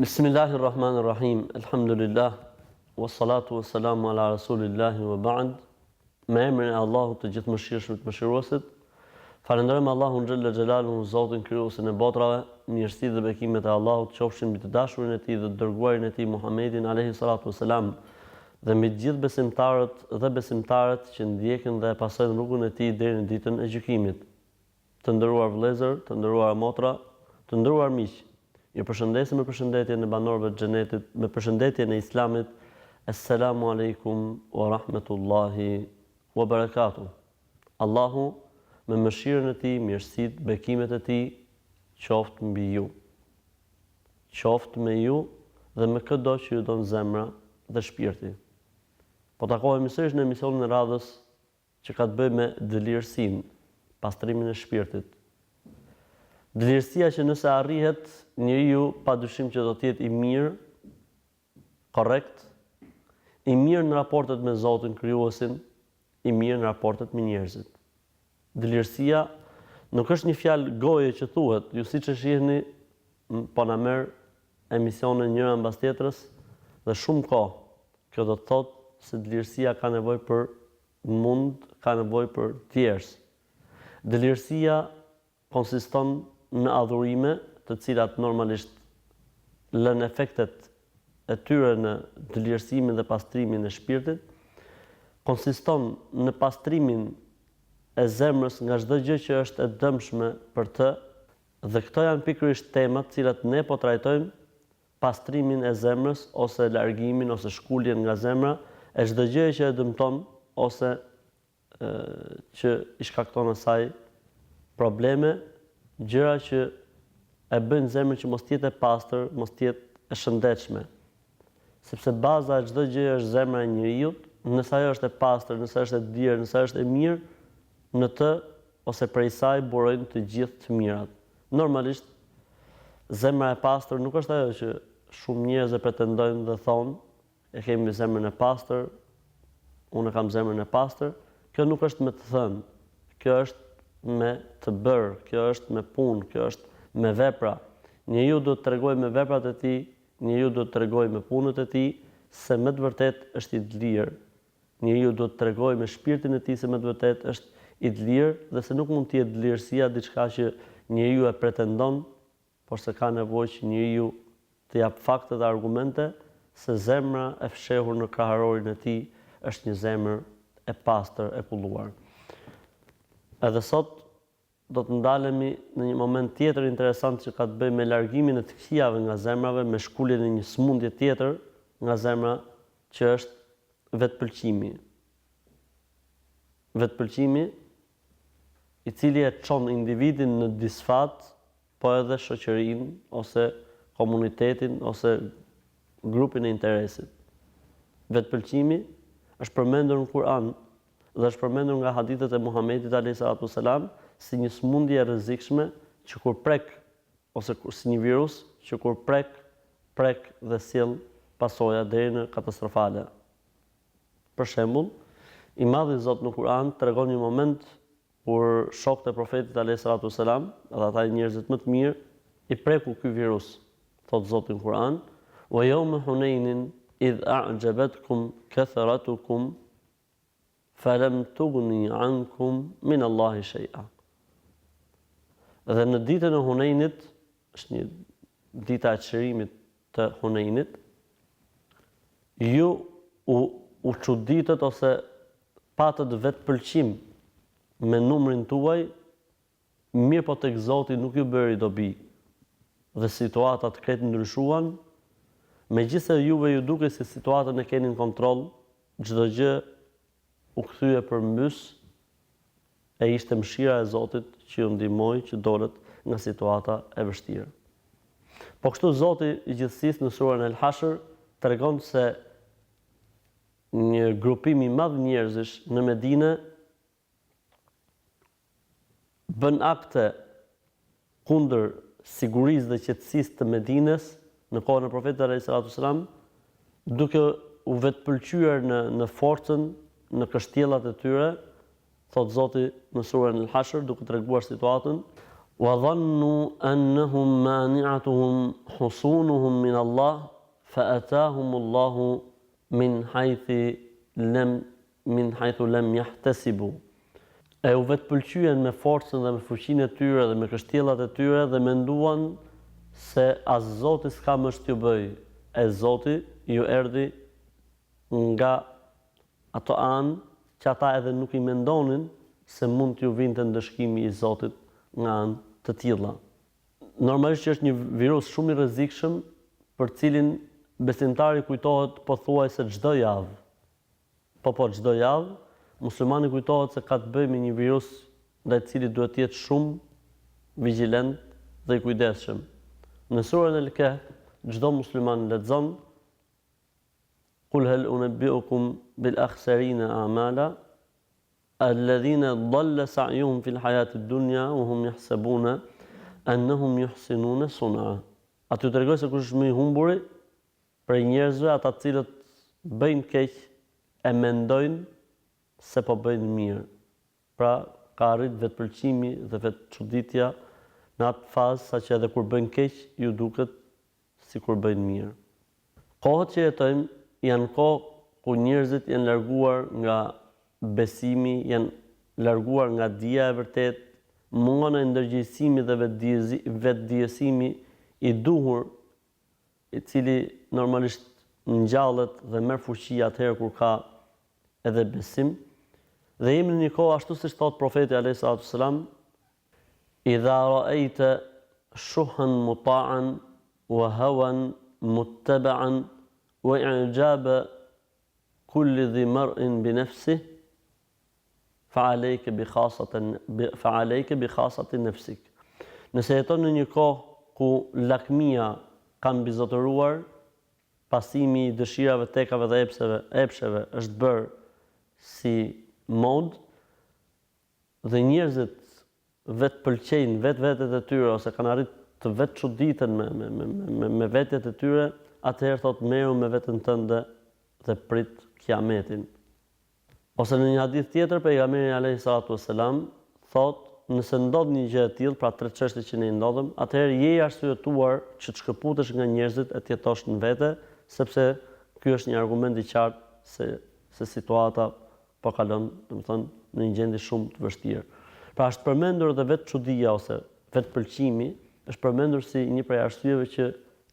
Bismillahirrahmanirrahim. Alhamdulillah. Wassalatu wassalamu ala rasulillahi wa ba'd. Me emrin e Allahut të gjithëmëshirshëm të mëshiruesit. Falenderojmë Allahun xhalla xhelaluhu, Zotin krijuesin e botrave. Mirësitë dhe bekimet e Allahut qofshin mbi të dashurin e tij dhe të dërguarin e tij Muhammedin alayhi salatu wassalam dhe mbi të gjithë besimtarët dhe besimtarët që ndjekin dhe pasojnë rrugën e tij deri në ditën e gjykimit. Të nderuar vëllezër, të nderuar motra, të nderuar miq. Ju përshëndesim me përshëndetjen e banorëve të xhenetit, me përshëndetjen e Islamit. Assalamu alaikum wa rahmatullahi wa barakatuh. Allahu me mëshirën e tij, mirësitë, bekimet e tij qoftë mbi ju. Qoftë me ju dhe me çdo që ju don zemra dhe shpirti. Po takohemi sërish në emisionin e radhës që ka të bëjë me dëlirësinë, pastrimin e shpirtit. Dëlirësia që nëse arrihet, njeriu padyshim që do të jetë i mirë, korrekt, i mirë në raportet me Zotin krijuesin, i mirë në raportet me njerëzit. Dëlirësia nuk është një fjalë goje që thuhet, ju siç e shihni, po na merr emisione njëra mbas tjetrës dhe shumë kohë. Kjo do të thotë se dëlirësia ka nevojë për mund, ka nevojë për djers. Dëlirësia konsiston në adhurime, të cilat normalisht lënë efektet e tyre në dëlirësimin dhe pastrimin e shpirtit, konsiston në pastrimin e zemrës nga çdo gjë që është e dëmshme për të, dhe këto janë pikërisht temat të cilat ne po trajtojmë, pastrimin e zemrës ose largimin ose shkuljen nga zemra e çdo gjë që e dëmton ose që i shkakton asaj probleme, gjëra që e bëjnë zemrën që mos jetë e pastër, mos jetë e shëndetshme. Sepse baza e çdo gjëje është zemra e njeriu, nëse ajo është e pastër, nëse është e dirë, nëse është e mirë, në të ose prej saj burojnë të gjithë të mirat. Normalisht zemra e pastër nuk është ajo që shumë njerëz e pretendojnë dhe thonë, e kemi zemrën e pastër, unë kam zemrën e pastër. Kjo nuk është me të thënë, kjo është me të bërë, kjo është me punë, kjo është me vepra. Njeriu do të tregojë me veprat e tij, njeriu do të tregojë me punët e tij se me të vërtetë është i lirë. Njeriu do të tregojë me shpirtin e tij se me të vërtetë është i lirë dhe se nuk mund të jetë lirësia diçka që njeriu e pretendon, por se ka nevojë që njeriu të jap fakte dhe argumente se zemra e fshehur në kraharorin e tij është një zemër e pastër, e kulluar. Edhe sot do të ndalemi në një moment tjetër interesant që ka të bëjë me largimin e të këqijave nga zemrave, me shkuljen e një sëmundje tjetër nga zemra që është vetpëlqimi. Vetpëlqimi i cili e çon individin në disfat, po edhe shoqërinë ose komunitetin ose grupin e interesit. Vetpëlqimi është përmendur në Kur'an dhe është përmendur nga hadithet e Muhamedit alayhi salatu wasalam si një sëmundje e rrezikshme që kur prek ose si një virus që kur prek dhe sjell pasoja deri në katastrofale. Për shembull, i madhi Zot në Kur'an tregon një moment kur shokët e profetit alayhi salatu wasalam, dhe ata njerëzit më të mirë, i preku ky virus. Thot Zoti në Kur'an: "Wa yawma Hunainin idh a'jabatkum kathratukum falam tughni ankum min Allahi shay'a." Dhe në ditën e Huneinit, është një dita e çlirimit të Huneinit, ju u çuditët ose patët vetpëlqim me numrin tuaj, mirë po tek Zoti nuk ju bëri dobi. Dhe situatat krejt ndryshuan, megjithëse juve ju duket se situatën e keni në kontroll, çdo gjë u kthye përmbys e ishte mëshira e Zotit që ju ndihmoi që dolët nga situata e vështirë. Po kështu Zoti i gjithësisë në surën El-Hashr tregon se një grupim i madh njerëzish në Medinë bën akte kundër sigurisë dhe qetësisë të Medinës në kohën e profetit alayhis salam, duke u vetpëlqyer në forcën, në kështjellat e tyre, thot Zoti në surën El-Hashr, duke treguar situatën: wa dhannu annahum mani'atuhum husunuhum min Allah fa atahum Allahu min haythu lam yahtasibu. E u vetë pëlqyen me forcën dhe me fuqinë e tyre dhe me kështjellat e tyre dhe menduan se as Zoti s'ka më t'ju bëj, e Zoti ju erdhi nga ato anë që ata edhe nuk i mendonin se mund t'ju vinte ndëshkimi i Zotit nga anë të tilla. Normalisht që është një virus shumë i rrezikshëm për cilin besimtari kujtohet pothuajse çdo javë. Çdo javë muslimani kujtohet se ka të bëjë me një virus ndaj cilit duhet të jetë shumë vigjilent dhe i kujdesshëm. Në surën El-Kahf çdo musliman lexon Qul hal unabbiukum bil akhsarina a'mala alladhina dhalla sa'yuhum fil hayati ad-dunya wa hum yahsabuna annahum yuhsinuna sun'a. Aty tregoj se kush është më i humburi për njerëzve, ata të cilët bëjnë keq e mendojnë se po bëjnë mirë. Pra ka arrit vetëpëlqimi dhe vetëçuditja në atë fazë saqë edhe kur bëjnë keq ju duket sikur bëjnë mirë. Kohët që jetojmë janë kohë ku njerëzit janë larguar nga besimi, janë larguar nga dija e vërtet, mungon e ndërgjegjësimi dhe vetëdijësimi i duhur, i cili normalisht ngjallet dhe merr fuqi atëherë kur ka edhe besim. Dhe jemi në një kohë ashtu siç thot profeti alayhis salatu wassalam, idha ra'aita shuhan muta'an wa hawan muttaba'an wa i'jaba kulli dhi mar'in bi nafsihi fa'alayka bi khasati nafsik. Nëse jeton në një kohë ku lakmia ka mbizotëruar, pasimi i dëshirave, tekave dhe epsheve është bërë si mod dhe njerëzit vetë pëlqejnë vetet e tyre ose kanë arritë të vetë çuditen me vetjet e tyre, atëherë thot merru me veten tënde dhe prit kiametin. Ose në një hadith tjetër pejgamberi alayhis salatu wassalam thot, nëse ndodh një gjë e tillë, pra tre çështje që ne i ndodhem, atëherë je i arsyetuar që të shkëputesh nga njerëzit e të jetosh në vete, sepse ky është një argument i qartë se situata po kalon, domethënë, në një gjendje shumë të vështirë. Pra është përmendur edhe vetë çudia ose vetë pëlqimi, është përmendur si një prej arsyeve që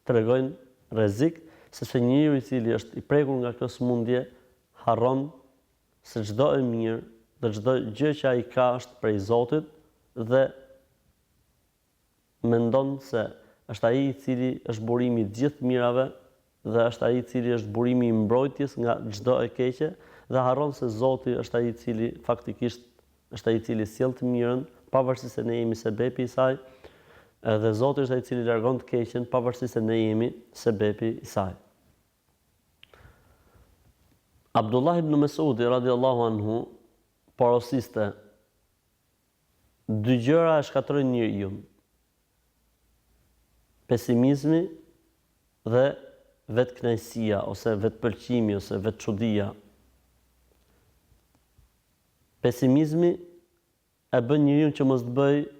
tregojnë rrezik, sepse njeriu i cili është i prekur nga kjo sëmundje harron se çdo e mirë dhe çdo gjë që ai ka është prej Zotit dhe mendon se është ai i cili është burimi i gjithë mirave dhe është ai i cili është burimi i mbrojtjes nga çdo e keqe dhe harron se Zoti është ai i cili faktikisht është ai i cili sjell të mirën, pavarësisht se ne jemi sebepi i saj, dhe Zoti është ai i cili largon të keqen, pavarësisht se ne jemi sebepi i saj. Abdullah ibn Mesudi radhiyallahu anhu porosiste dy gjëra e shkatërrojnë njeriu: pesimizmi dhe vetkënaqësia ose vetpëlqimi ose vetçudia. Pesimizmi e bën njeriu që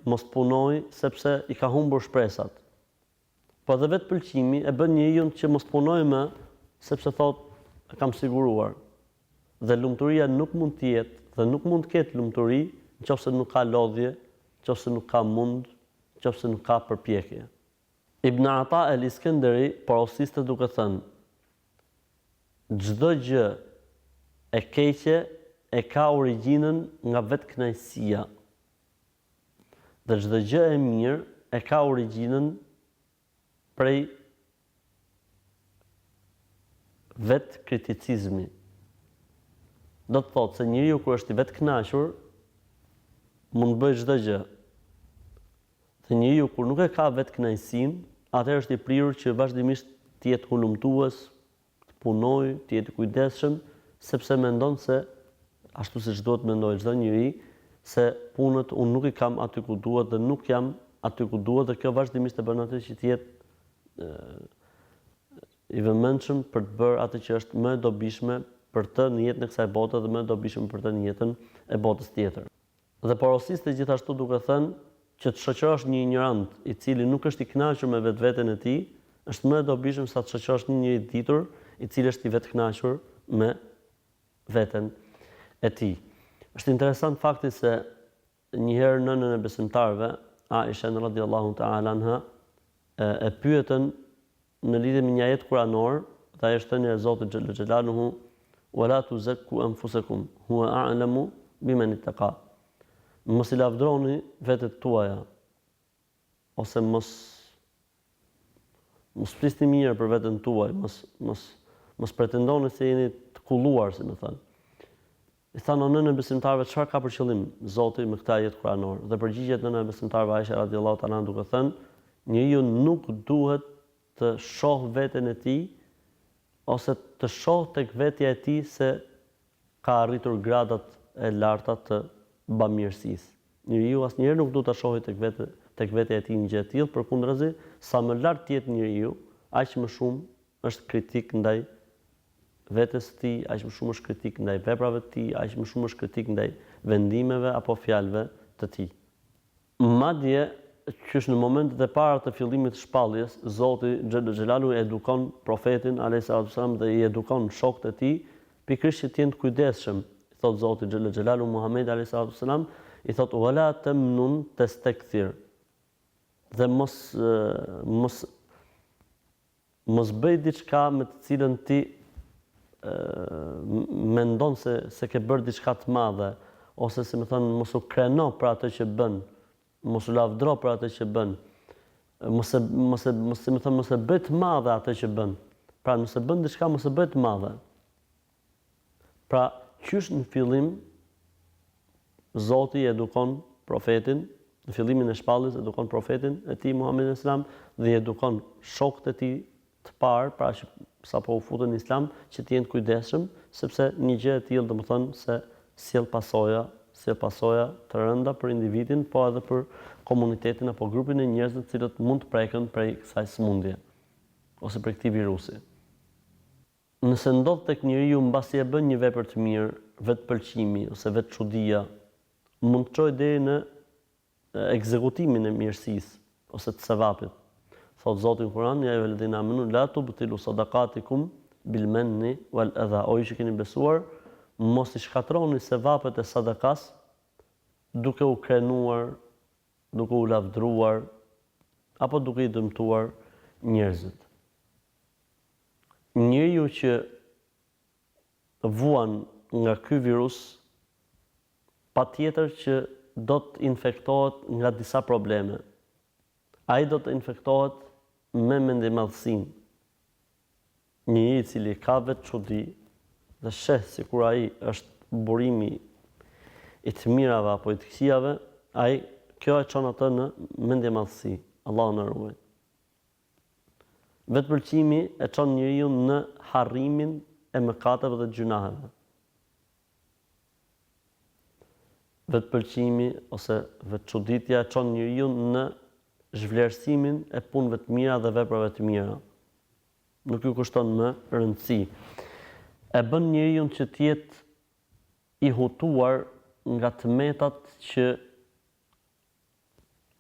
mos punoj sepse i ka humbur shpresat. Po dhe vetpëlqimi e bën njeriu që mos punoj më sepse thot e kam siguruar. Dhe lumturia nuk mund të jetë dhe nuk mund të ketë lumturi nëse nuk ka lodhje, nëse nuk ka mund, nëse nuk ka përpjekje. Ibn Ata el-Iskenderi porosiste duke thënë: çdo gjë e keqe e ka origjinën nga vetkënaqësia. Dhe çdo gjë e mirë e ka origjinën prej vetkriticizmi. Do të thotë se njeriu kur është i vetkënaqur mund të bëjë çdo gjë. Dhe njeriu kur nuk e ka vetkënaqësinë, atëherë është i prirur që vazhdimisht të jetë hulumtues, të punojë, të jetë i kujdesshëm, sepse mendon se ashtu siç duhet mendojë çdo njeri, se punët unë nuk i kam aty ku duhet dhe nuk jam aty ku duhet, dhe kjo vazhdimisht e bën atë që të jetë i vëmendshëm për të bërë atë që është më e dobishme për të në jetën e kësaj bote dhe më e dobishme për të në jetën e botës tjetër. Dhe porosiste gjithashtu duke thënë që të shoqërosh një ignorant i cili nuk është i kënaqur me vetveten e tij, është më e dobishëm sa të shoqërosh një njeri i ditur i cili është i vetkënaqur me veten e tij. Është interesant fakti se një herë nënën e besimtarëve, Aisha radhiyallahu ta'ala anha, e pyetën në lidhje me një ajet kuranor, dhe ajo është thënia e Zotit xhalla xhelaluhu, "Wala tuzakku anfusakum, huwa a'lamu biman ittaqa." Mos i lavdroni vetet tuaja, ose mos flisni mirë për veten tuaj, mos pretendoni se jeni të kulluar, si më thënë. I thanë nënën e besimtarëve, çfarë ka për qëllim Zoti me këtë ajet kuranor? Dhe përgjigjet nëna e besimtarëve Aisha radhiyallahu ta'ala duke thënë, njeriu nuk duhet të shoh veten e tij ose të shoh tek vetja e tij se ka arritur gradat e larta të bamirësisë. Njeriu asnjëherë nuk duhet ta shohë tek vetja e tij një gjë e tillë, përkundrazi, sa më lart të jetë njeriu, aq më shumë është kritik ndaj vetes së tij, aq më shumë është kritik ndaj veprave të tij, aq më shumë është kritik ndaj vendimeve apo fjalëve të tij. Madje qysh në momentet e para të fillimit të shpalljes, Zoti xhelalu edukon profetin alayhis salam dhe i edukon shokët e tij, pikërisht që të jenë të kujdesshëm. Thot Zoti xhelalu Muhammed alayhis salam, i thot wala tamnun tastakthir. Dhe mos bëj diçka me të cilën ti mendon se ke bërë diçka të madhe, ose se më thënë mos u kreno për atë që bën, mos u lavdro për atë që bën, mos e bëj të madhe atë që bën. Pra nëse bën diçka mos e bëj të madhe. Pra qysh në fillim Zoti edukon profetin, në fillimin e shpalljes edukon profetin e tij Muhammedin sallam dhe edukon shokët e tij të parë, pra që sapo u futën në Islam, që të jenë të kujdesshëm, sepse një gjë e tillë domethënë se sjell pasoja të rënda për individin, po edhe për komunitetin apo grupin e njerëzve të cilët mund të preken prej kësaj sëmundje ose prej këtij virusi. Nëse ndodh tek njeriu mbasi e bën një vepër të mirë, vetpëlqimi ose vetçudia, mund të çojë deri në ekzekutimin e mirësisë ose të sevapit. Thot Zoti në Kur'an, ja ayyuhalladhina amanu la tubtilu sadaqatikum bil manni wal adha. O ju që keni besuar, mos i shkatroni sevapet e sadakas duke u krenuar, duke u lavdruar apo duke i dëmtuar njerëzit. Njeriu që vuan nga ky virus, patjetër që do të infektohet nga disa probleme. Ai do të infektohet me mendimallësinë. Njëri i cili ka vetçudi dhe sheh sikur ai është burimi i të mirave apo i të këqijave, kjo e çon atë në mendimallësi. Allahu na ruaj. Vetpëlqimi e çon njeriu në harrimin e mëkateve dhe gjunaheve. Vetpëlqimi ose vetçuditja e çon njeriu në zhvlerësimin e punëve të mira dhe veprave të mira. Nuk ju kushton më rëndësi. E bën njeriu që të jetë i hutuar nga tmetat që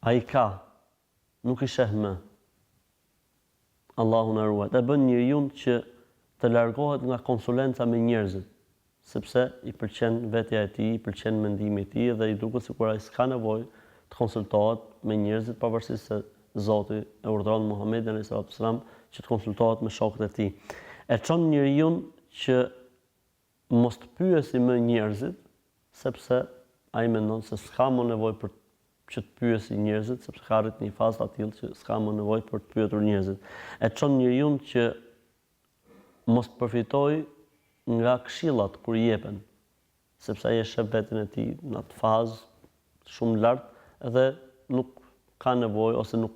ai ka, nuk i sheh më. Allahu na ruaj. E bën njeriu që të largohet nga konsulenca me njerëzit, sepse i pëlqen vetja e tij, i pëlqen mendimi i tij dhe i duket sikur ai s'ka nevojë të konsultohet me njerëzit, pavarësisht se Zoti e urdhëron Muhamedit alayhis salam që të konsultohet me shokët e tij. E çon njeriu që mos të pyesi më njerëzit, sepse ai mendon se s'ka më nevojë për që të pyesi njerëzit, sepse ka arrit në një fazë të tillë që s'ka më nevojë për të pyetur njerëzit. E çon njeriu që mos përfitoj nga këshillat kur i jepen, sepse ai e sheh veten e tij në atë fazë shumë lart dhe nuk ka nevojë ose nuk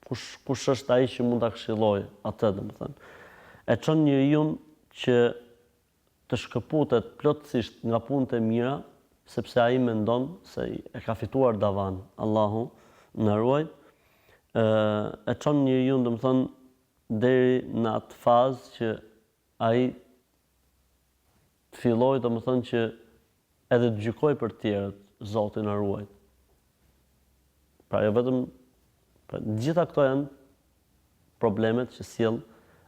kush është ai që mund ta këshillojë atë, domethënë. E çon njeriu që të shkëputet plotësisht nga punët e mira, sepse ai mendon se e ka fituar davan. Allahu na ruaj. E çon njeriu, domethënë, deri në atë fazë që ai të filloj, domethënë, që edhe të gjykoj për të tjerët, Zoti na ruaj. Pra jo vetëm gjitha këto janë problemet që sjell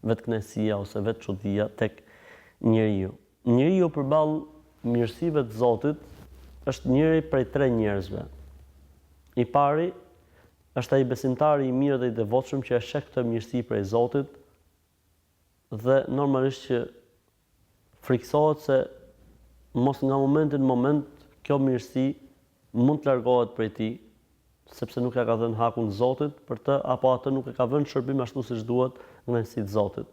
vetkënaqësia ose vetçudia tek njeriu. Njeriu përballë mirësive të Zotit është njëri prej 3 njerëzve. I pari është ai besimtari i mirë dhe i devotshëm që e sheh këtë mirësi prej Zotit dhe normalisht që friksohet se mos nga momenti në moment kjo mirësi mund të largohet prej tij, sepse nuk ja ka dhënë hakun Zotit për të, apo atë nuk e ka vënë shërbim ashtu siç duhet në kënaqësitë të Zotit.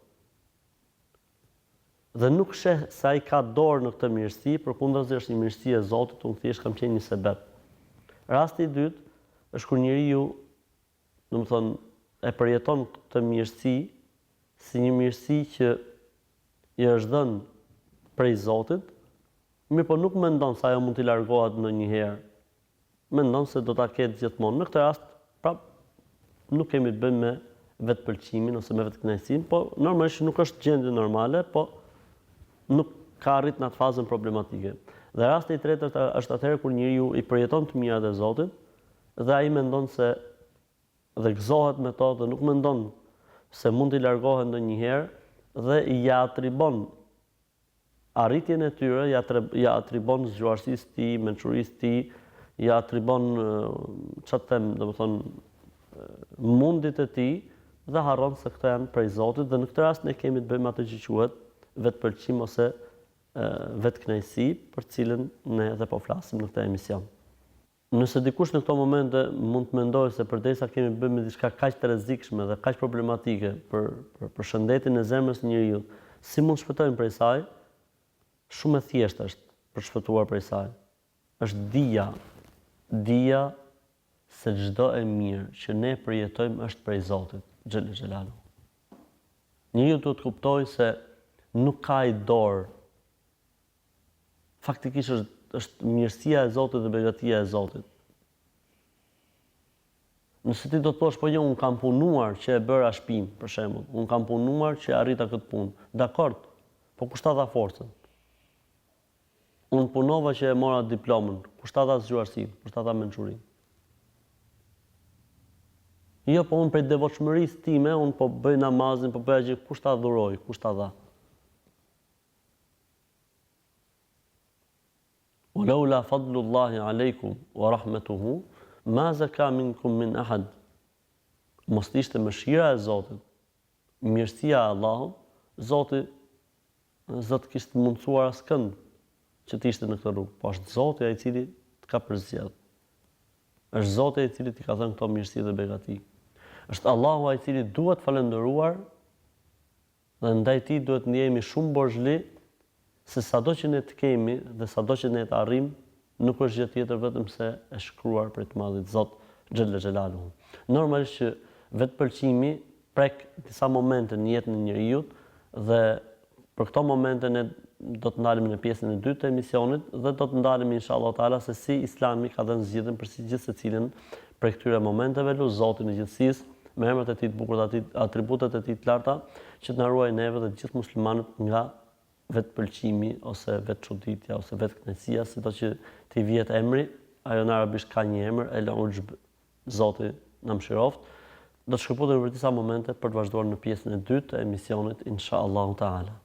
Dhe nuk sheh se ai ka dorë në këtë mirësi, përkundazi është një mirësi e Zotit, unë thjesht kam qenë një sebeb. Rasti i dytë është kur njeriu, domethënë, e përjeton këtë mirësi si një mirësi që i është dhënë prej Zotit, mirë po nuk mendon se ajo mund t'i largohet ndonjëherë. Mendon se do ta ketë gjithmonë. Në këtë rast, prap nuk kemi të bëjmë me vetpëlqimin ose me vetkënaqësinë, po normalisht nuk është gjendje normale, po nuk ka arrit në atë fazën problematike. Dhe rasti i tretë është atëherë kur njeriu i përjeton të mirat e Zotit dhe ai mendon se dhe gëzohet me to dhe nuk mendon se mund t'i largohet ndonjëherë dhe ja atribon arritjen e tyre, ja atribon zgjuarësisë të tij, mençurisë të tij, ja atribon çfarë them, domethënë mundit e tij dhe harron se këto janë prej Zotit dhe në këtë rast ne kemi të bëjmë atë që quhet vetpëlqim ose vetkënaqësi, për cilën ne edhe po flasim në këtë emision. Nëse dikush në këto momente mund të mendojë se përdesë kemi bëjmë me diçka kaq të rrezikshme dhe kaq problematike për shëndetin e zemrës së njeriu, si mund shpëtojmë prej saj? Shumë e thjeshtë është për shpëtuar prej saj. Është dija se çdo e mirë që ne përjetojmë është prej Zotit, xhel xhelalu. Njeriu duhet të kuptojë se nuk ka i dorë. Faktikisht është mirësia e Zotit dhe begatia e Zotit. Nëse ti do të thosh, po jo, unë kam punuar që e bëra shtëpinë, për shembull, unë kam punuar që arrita këtë punë. Dakord, po kushtata forcën. Unë punova që e mora diplomën, kushtata zgjuarësinë, kushtata mençurinë. Jo, po unë prej devotshmërisë time, unë po bëj namazin, po bëj gjë, kush ta dhuroj, kush ta dha. Walaula fadlullahi aleikum wa rahmatuhu ma zaka minkum min ahad. Mos ishte mëshira e Zotit, mirësia e Allahut, Zoti kishte mundsuar askënd që të ishte në këtë rrugë, po është Zoti ai i cili të ka përzgjedhur. Është Zoti ai i cili t'i ka dhënë këto mirësi dhe begati. Është Allahu ai i cili duhet falendëruar dhe ndaj tij duhet ndjehemi shumë borxhli, se sado që ne të kemi dhe sado që ne të arrijmë, nuk është gjë tjetër vetëm se e shkruar për të madhit Zot xhel xhelaluhu. Normalisht që vetpëlqimi prek disa momente në jetën e njeriu dhe për këto momente ne do të ndalemi në pjesën e dytë të emisionit dhe do të ndalemi inshallah taala se si Islami ka dhënë zgjidhjen për gjithë secilin prej këtyre momenteve, lut Zotin e gjithësisë me emrat e tij të bukur dhe atributet e tij të larta që të na ruajë neve dhe të gjithë muslimanët nga vetpëlqimi ose vetçuditja ose vetkënaqësia, sido që t'i vihet emri, ajo në arabisht ka një emër, el ujb, Zoti na mëshiroft. Do të shkëputemi për disa momente për të vazhduar në pjesën e dytë të emisionit inshallah taala.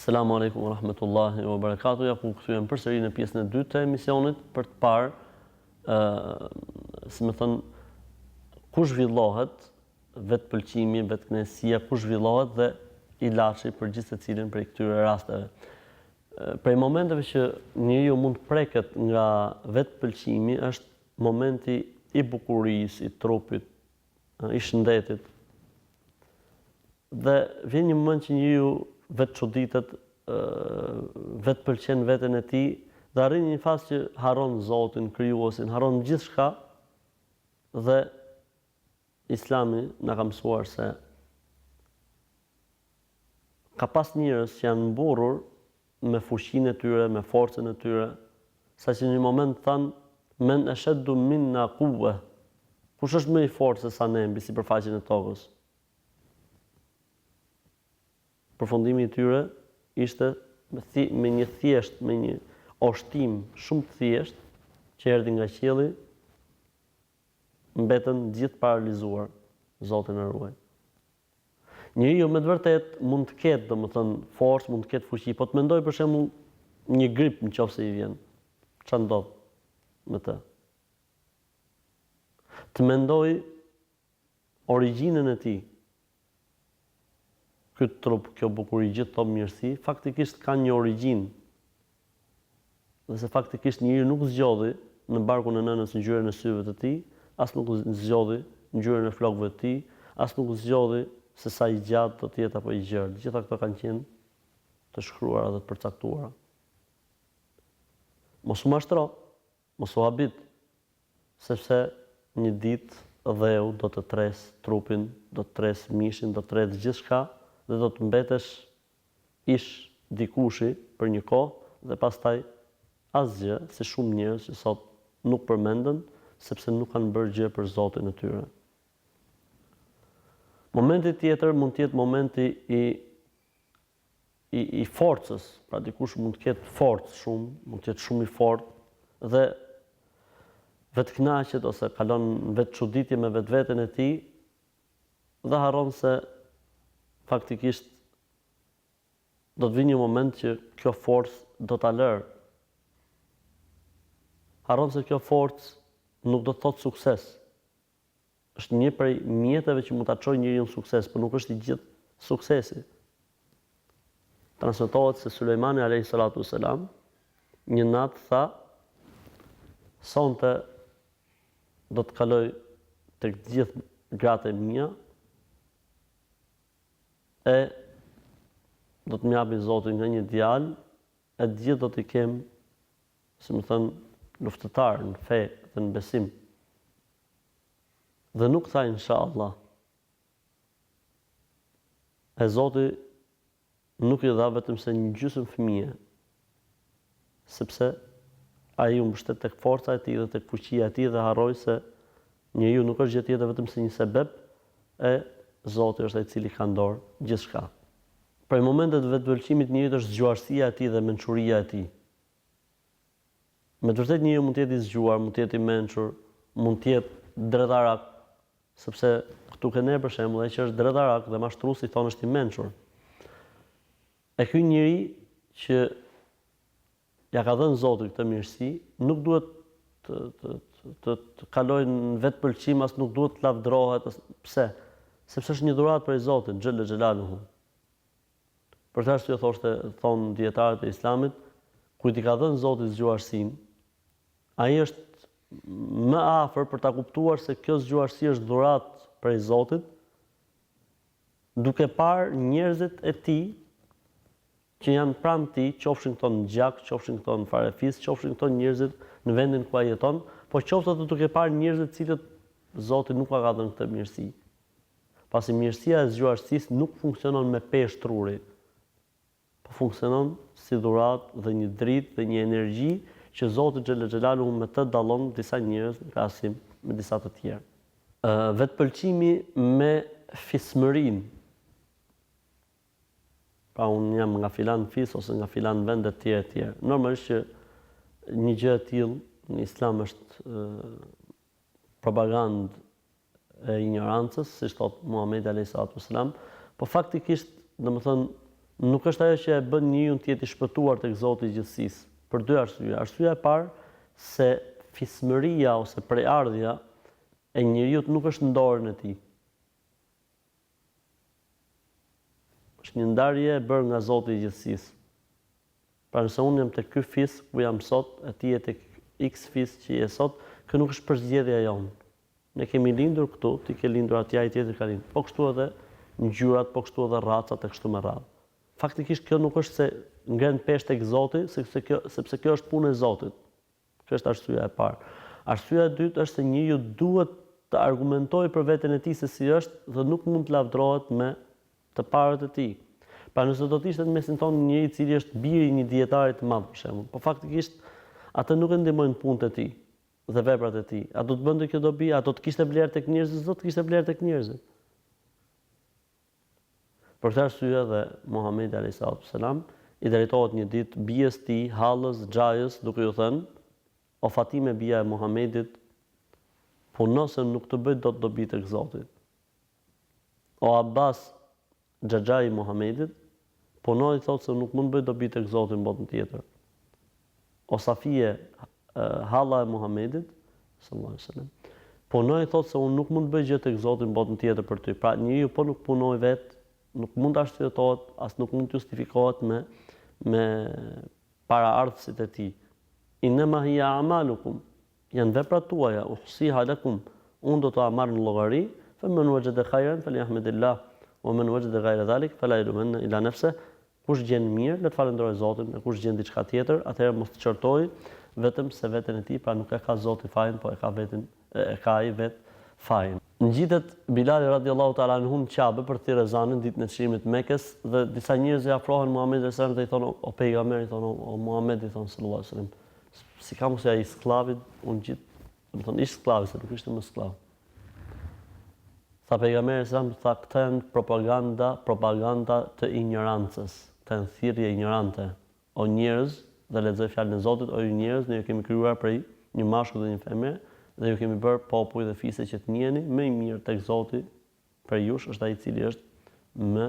Selamu alaikum wa rahmetullahi wa barakatuh. Ja ku kthyem përsëri në pjesën e dytë të emisionit për të parë, si më thënë, ku zhvillohet vetpëlqimi, vetkënaqësia, ku zhvillohet dhe ilaçi për gjithë secilin prej këtyre rasteve. Prej momenteve që njeriu mund të preket nga vetpëlqimi është momenti i bukurisë, i trupit, i shëndetit. Dhe vjen një moment që njeriu vetë çuditet, vetë pëlqen veten e tij dhe arrin një fazë që harron Zotin, krijuesin, harron gjithçka dhe Islami na ka mësuar se ka pas njerëz që janë mburrur me fuqinë e tyre, me forcën e tyre, saqë në një moment thanë, men ashaddu minna quwwa. Kush është më i fortë se sa ne mbi sipërfaqen e tokës? Përfundimi i tyre ishte me një oshtim shumë të thjesht që erdhi nga qielli, mbetën gjithë paralizuar, Zoti na ruaj. Njeriu me të vërtet mund të ketë, domethënë, forcë, mund të ketë fuqi, po të mendoj për shembull një grip nëse i vjen. Çfarë ndodh me të? Të mendoj origjinën e tij. Ky trup, kjo bukuri, gjithë këto mirësi, faktikisht kanë një origjinë. Dhe se faktikisht njeriu nuk zgjodhi në barkun e nënës ngjyrën e syve të tij, as nuk zgjodhi ngjyrën e flokëve të tij, as nuk zgjodhi se sa i gjatë do të jetë apo i gjerë. Gjitha këto kanë qenë të shkruara dhe të përcaktuara. Mos u mashtro, mos u habit, sepse një ditë dheu do të tresë trupin, do të tresë mishin, do të tresë gjithçka dhe do të mbetesh ish dikushi për një kohë dhe pastaj asgjë, si shumë njerëz që sot nuk përmenden sepse nuk kanë bërë gjë për Zotin e tyre. Momenti tjetër mund të jetë momenti i forcës, pra dikush mund të ketë forcë shumë, mund të jetë shumë i fortë dhe vetkënaqet ose kalon vetë çuditje me vetveten e tij dhe harron se faktikisht do të vijë një moment që kjo forcë do ta lërë. Harron se kjo forcë nuk do të thotë sukses. Është një prej mjeteve që mund ta çojë njeriu në sukses, por nuk është i gjithë suksesi. Transmetohet se Sulejmani alayhi salatu wasalam një natë tha, sonte do të kaloj tek gjithë gratë e mia e do të më japi Zoti nga një djalë e gjithë do t'i kem, si më thënë, luftëtar në fe dhe në besim. Dhe nuk tha inshallah. E Zoti nuk i dha vetëm se një gjysmë fëmijë, sepse ai u mbështet tek forca e tij dhe tek fuqia e tij dhe harroi se njeriu nuk është gjë tjetër vetëm se një sebeb e Zoti është ai i cili ka në dorë gjithçka. Prej momentet të vetëpëlqimit njeriu është zgjuarësia e tij dhe mençuria e tij. Me të vërtetë njeriu mund të jetë i zgjuar, mund të jetë i mençur, mund të jetë drejtarak, sepse këtu ke ne për shembull, ai që është drejtarak dhe mashtruesi thonë është i mençur. E ky njeri që ja ka dhënë Zoti këtë mirësi, nuk duhet të kalojë në vetëpëlqim, as nuk duhet të lavdërohet. Pse? Sepse është një dhuratë prej Zotit, xhelle xhelaluhu. Për këtë arsye thonë dietarët e Islamit, kujt i ka dhënë Zoti zgjuarsinë, ai është më afër për ta kuptuar se kjo zgjuarsi është dhuratë prej Zotit, duke parë njerëzit e tij që janë pranë tij, qofshin këto në gjak, qofshin këto në farefis, qofshin këto njerëzit në vendin ku ai jeton, po qoftë edhe duke parë njerëzit të cilët Zoti nuk ka dhënë këtë mirësi. Pasi mirësia e zgjuarsisë nuk funksionon me peshë truri, po funksionon si dhuratë dhe një dritë dhe një energji që Zoti xhelle xhelaluhu me të dallon disa njerëz në krahasim me disa të tjerë. Vetëpëlqimi me fismërinë. Pra unë jam nga filan fis ose nga filan vende të tjera. Normalisht që një gjë e tillë në Islam është propagandë e ignorancës, siç thot Muhamedi alayhi salatu wasalam, po faktikisht, domethënë, nuk është ajo që e bën njeriu të jetë i shpëtuar tek Zoti i gjithësisë, për dy arsye. Arsyeja e parë se fismëria ose prejardhja e njeriu nuk është në dorën e tij. Është një ndarje e bërë nga Zoti i gjithësisë. Pra nëse unë jam tek ky fis ku jam sot, e ti je tek X fis që je sot, kjo nuk është përzgjedhja jonë. Ne kemi lindur këtu, ti ke lindur atje, ai tjetër ka lindur. Po kështu edhe ngjyrat, po kështu edhe racat e kështu me radhë. Faktikisht kjo nuk është se ngren peshë tek Zoti, sepse kjo është punë e Zotit. Kjo është arsyeja e parë. Arsyeja e dytë është se njeriu duhet të argumentojë për veten e tij se si është dhe nuk mund të lavdërohet me të parët e tij. Pra nëse do të ishte në mesin tonë njëri i cili është biri i një dietari të madh për shembull, po faktikisht atë nuk e ndihmojnë punët e tij dhe veprat e tij. A do të bënte kjo dobi, a do të kishte vlerë tek njerëzit, do të kishte vlerë tek njerëzit. Për këtë arsye dhe Muhamedi alayhis salam i drejtohet një ditë bijes tij, Hallës, Xhajës, duke ju thënë: "O Fatime, bija e Muhamedit, puno se nuk të bëj dot dobi tek Zoti. O Abbas, xhaxhai i Muhamedit, punoi thotë se nuk mund të bëj dobi tek Zoti në botën tjetër. O Safie, halla e Muhamedit, sallallahu alaihi wasallam, punoi thotë se unë nuk mund të bëj gjë tek Zoti në botën tjetër për ty." Pra njeriu po nuk punoi vetë, nuk mund të arshyetohet, as nuk mund të justifikohet me paraardhësit e tij. Inma hiya a'malukum, janë veprat tuaja, uhsiha lakum, unë do t'ua marr në llogari, faman wajada khayran falyahmidillah, wa man wajada ghayra dhalik fala yalumanna ila nafsihi. Kush gjen mirë, le të falenderojë Zotin, e kush gjen diçka tjetër, atëherë mos të çortoj vetëm se veten e tij, pra nuk e ka Zoti fajin, po e ka veten, e ka ai vet fajin. Ngjitet Bilali radiallahu ta'ala anhu në Qabe për të thirrë ezanin ditën e çlimit të Mekës dhe disa njerëz i afrohen Muhamedit sallallahu alaihi wasallam dhe i thonë: "O pejgamber", i thonë: "O Muhamedi", i thonë sallallahu alaihi wasallam, si ka mos ai sklavit, unë gjit, do të thonë ish sklavi, se nuk ishte më sklav. Tha pejgamberi sallallahu alaihi wasallam, këta janë propaganda të ignorancës, të janë thirrje ignorante. O njerëz, dhe lexoj fjalën e Zotit: "O ju njerëz, ne ju kemi krijuar prej një mashkull dhe një femre, dhe ju kemi bërë popull dhe fise që të njiheni më i mirë tek Zoti për jush është ai i cili është më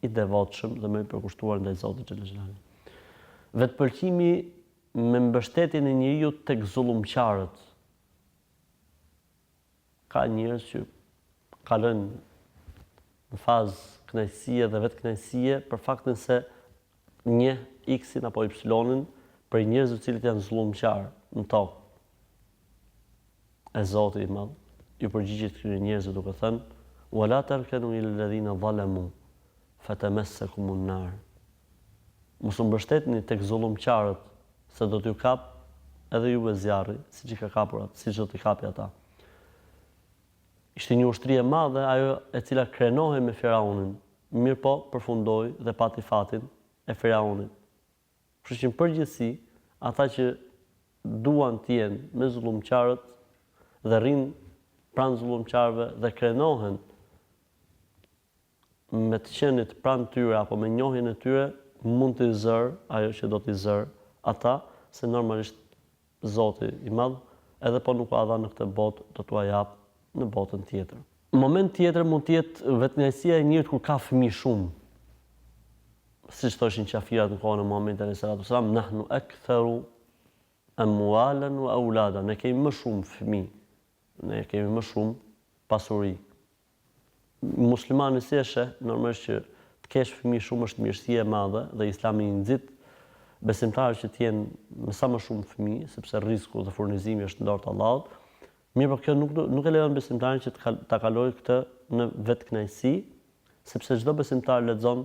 i devotshëm dhe më i përkushtuar ndaj Zotit xhallahu xhallahu." Vetpëlqimi me mbështetjen e njeriu tek zullumqtarët. Ka njerëz që kalojnë në fazë kënaqësie dhe vetkënaqësie për faktin se një X-in apo Y-in për njerëz të cilët janë zullumqtar në tokë. E Zoti i Madh ju përgjigjet këtyre njerëzve duke thënë: "Wala tarkanu ila alladhina zalamu fatamassakumun nar." Mos u mbështetni tek zullumqtarët, se do t'ju kap edhe juve zjarri, siç i ka kapur atë, siç do t'i kapi ata. Ishte një ushtri e madhe ajo e cila krenohej me Firaunin, mirë po përfundoi dhe pati fatin e Firaunit. Kështu që në përgjithësi, ata që duan të jenë me zullumqtarët dhe rrinë pranë zullumqtarëve dhe krenohen me të qenit pranë tyre apo me njohjen e tyre, mund të zërë ajo që do t'i zërë ata, se normalisht Zoti i Madh edhe po nuk ka dha në këtë botë, do t'ua jap në botën tjetër. Në moment tjetër mund të jetë vetënajësia e njerit kur ka fëmijë shumë. Siç thoshin qafirat në kohën e Muhamedit alayhis salam, nahnu aktharu amwalan wa aulada, ne kemi më shumë fëmijë, ne kemi më shumë pasuri. Muslimani si e sheh, normalisht që të kesh fëmijë shumë është mirësi e madhe dhe Islami i nxit besimtarët që të jenë me sa më shumë fëmijë, sepse rreziku dhe furnizimi është në dorë të Allahut. Mirë, por kjo nuk e lejon besimtarin që ta kalojë këtë në vetkënaqësi, sepse çdo besimtar lexon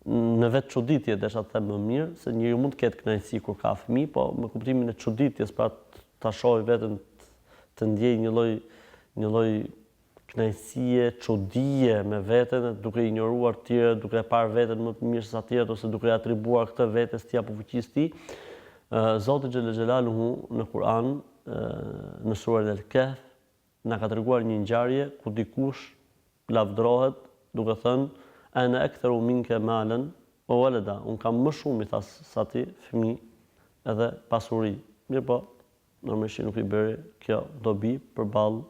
në vetë çuditje, desha të them më mirë, se njeriu mund të ketë kënaqësi kur ka fëmijë, po me kuptimin e çuditjes, pra ta shohë veten të ndjej një lloj kënaqësie, çudie me veten, duke ignoruar të tjerë, duke e parë veten më të mirë se të tjerët ose duke atribuar këtë vetes tij apo fuqisë tij. Zoti xhallal xhelaluhu në Kur'an, në surën Al-Kahf, na ka treguar një ngjarje ku dikush lavdrohet duke thënë: "Ana aktharu minka malan wa walada", un kam më shumë i thas sa ti fëmijë edhe pasuri. Mirë po, normalisht nuk i bëri kjo dobi përballë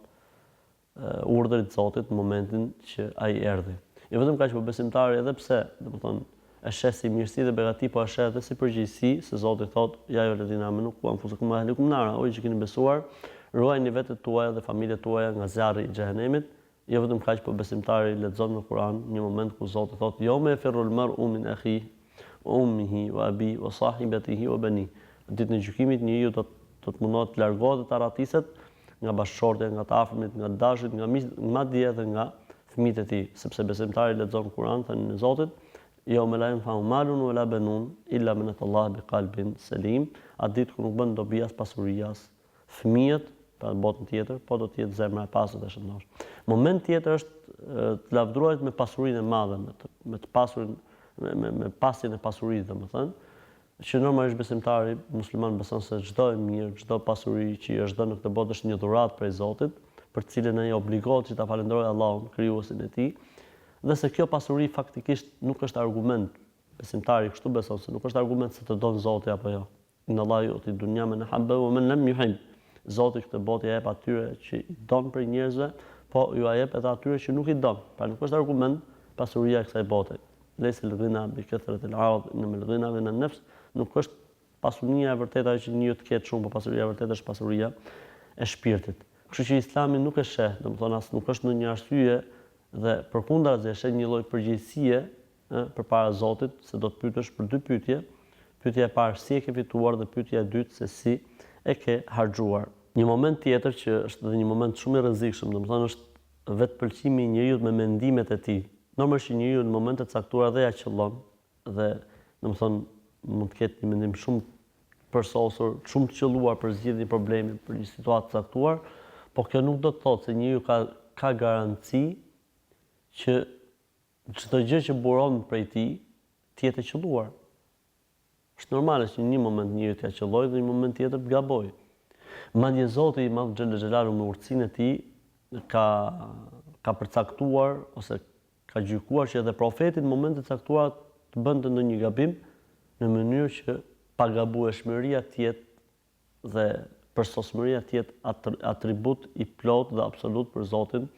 urdhrit të Zotit në momentin që ai erdhi. Jo vetëm kaq, por besimtari edhe pse, domethënë, e sheh si mirësi dhe begati, po e sheh edhe si përgjegjësi, se Zoti thotë: "Ja ju ledhina amanu qu anfusakum wa ahlikum nara", o ju që keni besuar, ruajini vetet tuaja dhe familjet tuaja nga zjarri i xhehenemit. Jo vetëm kaq, por besimtari lexon në Kur'an një moment ku Zoti thotë: "Yawma yafirru al-mar'u min akhihi wa ummihi wa abihi wa sahibatihi wa banihi". Ditën e gjykimit njeriu do të mundohet të largohet dhe të arratiset nga bashkëshortja, nga të afërmit, nga dashrit, nga miqt, madje edhe nga fëmijët e tij, sepse besimtari lexon Kur'an thënë në Zotit: "Yawma la yanfa'u malun wala banun illa man atallaha biqalbin salim", atë ditë kur nuk bën dobi as pasuria as fëmijët, pra në botën tjetër, po do të jetë zemra e pastër dhe shëndosh. Moment tjetër është të lavdërohet me pasurinë e madhe, me të pasurin, me pasjen e pasurisë, domethënë, që normalisht besimtari musliman beson se çdo e mirë, çdo pasuri që është dhënë në këtë botë është një dhuratë prej Zotit, për të cilën ai obligohet që ta falenderojë Allahun, krijuesin e tij, dhe se kjo pasuri faktikisht nuk është argument. Besimtari kështu beson se nuk është argument se të don Zoti apo jo. Inna Allahu yu'ti dunya man habba wa man lam yuhib. Zoti këtë botë ja jep atyre që i don për njerëzve, po ju ja jep edhe atyre që nuk i don. Pra nuk është argument pasuria e kësaj bote. Laysa al-ghina bi kathrati al-'arad, inma al-ghina ghina an-nafs. Nuk është pasuria e vërtetë ajo që njeriu të ketë shumë, por pasuria e vërtetë është pasuria e shpirtit. Kështu që Islami nuk e sheh, domethënë as nuk është ndonjë arsye dhe përkundrazi e sheh një lloj përgjegjësie përpara Zotit, se do të pyetesh për dy pyetje. Pyetja e parë si e ke fituar dhe pyetja e dytë se si e ke harxuar. Një moment tjetër që është edhe një moment shumë i rrezikshëm, domethënë është vetë pëlqimi i njeriu me mendimet e tij. Normalisht njeriu në momente të caktuara dhe ja qëllon dhe domethënë mund të ketë një mendim shumë përsosur, shumë të qelluar për zgjidhjen e problemit, për një situatë të caktuar, por kjo nuk do të thotë se njeriu ka garanci që çdo gjë që buron prej tij të jetë e qelluar. Është normale që në një moment njeriu t'ia qellojë dhe në një moment tjetër të gabojë. Madje Zoti i Madh Xhel Xhelalu me urtësinë e tij ka përcaktuar ose ka gjykuar që edhe profeti në momente të caktuara të bënte ndonjë gabim në mënyrë që pagabueshmëria të jetë dhe përsosmëria të jetë atribut i plot dhe absolut për Zotin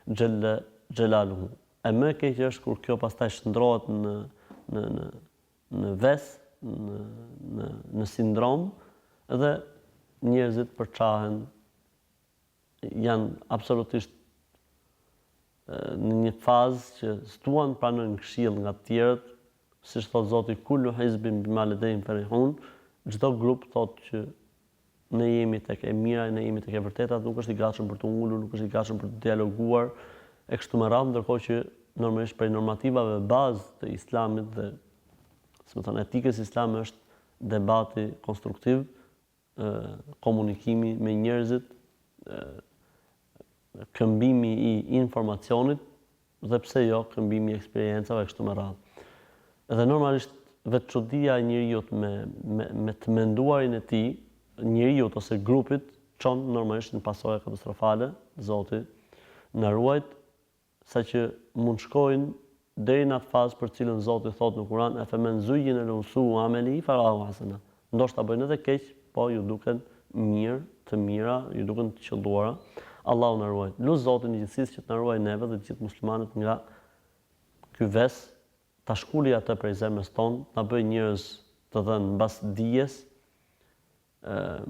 Xhel Xhelalu. E më e keq është kur kjo pastaj shndrohet në ves, në sindrom dhe njerëzit përçahen, janë absolutisht në një fazë që s'duan pranojnë këshill nga të tjerët, siç thot Zoti kullu hizbin bima ladayhim farihun, çdo grup thotë që ne jemi tek e mira, ne jemi tek e vërteta, nuk është i gatshëm për të ulur, nuk është i gatshëm për të dialoguar e kështu me radhë, ndërkohë që normalisht prej normativave bazë të Islamit dhe etikës islame është debati konstruktiv, komunikimi me njerëzit, këmbimi i informacionit dhe pse jo këmbimi i eksperiencave kështu me radhë. Dhe normalisht vetë çudia e njeriu me të menduarin e tij, njeriu ose grupit çon normalisht në pasojë katastrofale, Zoti na ruajt, saqë mund shkojnë deri në atë fazë për cilën Zoti thot në Kur'an, "Afaman zuyyina lahu su'u amalihi fara'ahu hasana." Ndoshta bëjnë edhe keq, po ju duken mirë, të mira, ju duken të qelluara. Allahu na ruaj. Lut Zotin i gjithësisë që të na ruaj neve dhe të gjithë muslimanët nga ky ves, ta shkuli atë prej zemrës tonë, na bëj njerëz të dhënë mbas dijes,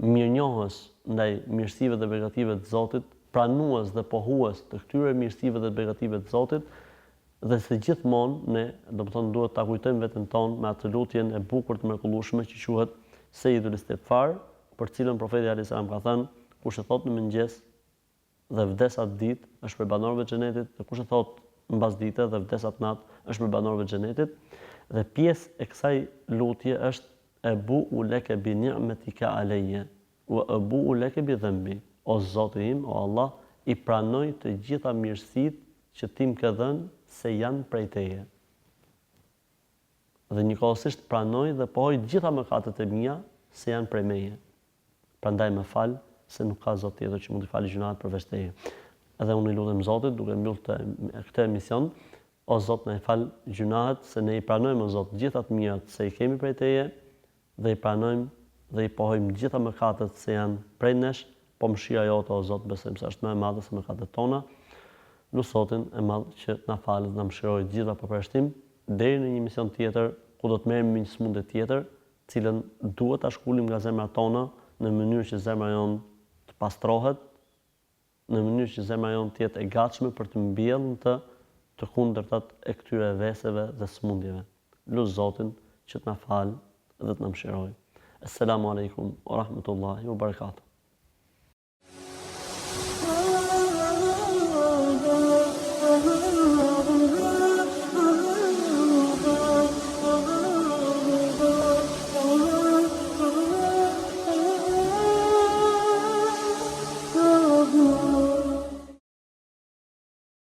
mirënjohës ndaj mirësive dhe begative të Zotit, pranues dhe pohues të këtyre mirësive dhe begative të Zotit, dhe se gjithmonë ne, domethënë duhet ta kujtojmë veten tonë me atë lutjen e bukur të mrekullueshme që quhet Seyyidul Istighfar, për cilën profeti alayhis salam ka thënë, kush e thot në mëngjes dhe vdes atë ditë është për banorëve të xhenetit, dhe kush e thot mbas dite dhe vdes atë natë është për banorëve të xhenetit. Dhe pjesë e kësaj lutje është ebu leke bi ni'metika alayya wa ebu leke bi dhanbi. O Zoti im, o Allah, i pranoj të gjitha mirësitë që ti më ke dhënë se janë prej teje. Dhe njëkohësisht pranoj dhe pohoj të gjitha mëkatet e mia se janë prej meje. Prandaj më fal, se nuk ka Zot tjetër që mund të falë gjunat përveç teje. Edhe unë i lutem Zotit duke mbyllur këtë emision, o Zot na i fal gjunat, se ne i pranojmë o Zot gjitha të mirat se i kemi prej teje dhe i pranojmë dhe i pohojmë gjitha mëkatet se janë prej nesh, po mëshira jote o Zot besojmë se është më e madhe se mëkatet tona. Lut Zotin e madh që na falë dhe na mëshirojë gjitha pa përshtim, deri në një emision tjetër ku do të merrem me një smundje tjetër, cilën duhet ta shkulim nga zemrat tona në mënyrë që zemra jonë të pastrohet, në mënyrë që zemra jonë të jetë e gatshme për të mbjellur të kundërtat e këtyre veseve dhe smundjeve. Lut Zotin që të na falë dhe të na mëshirojë. Assalamu alaikum wa rahmatullahi wa barakatuh.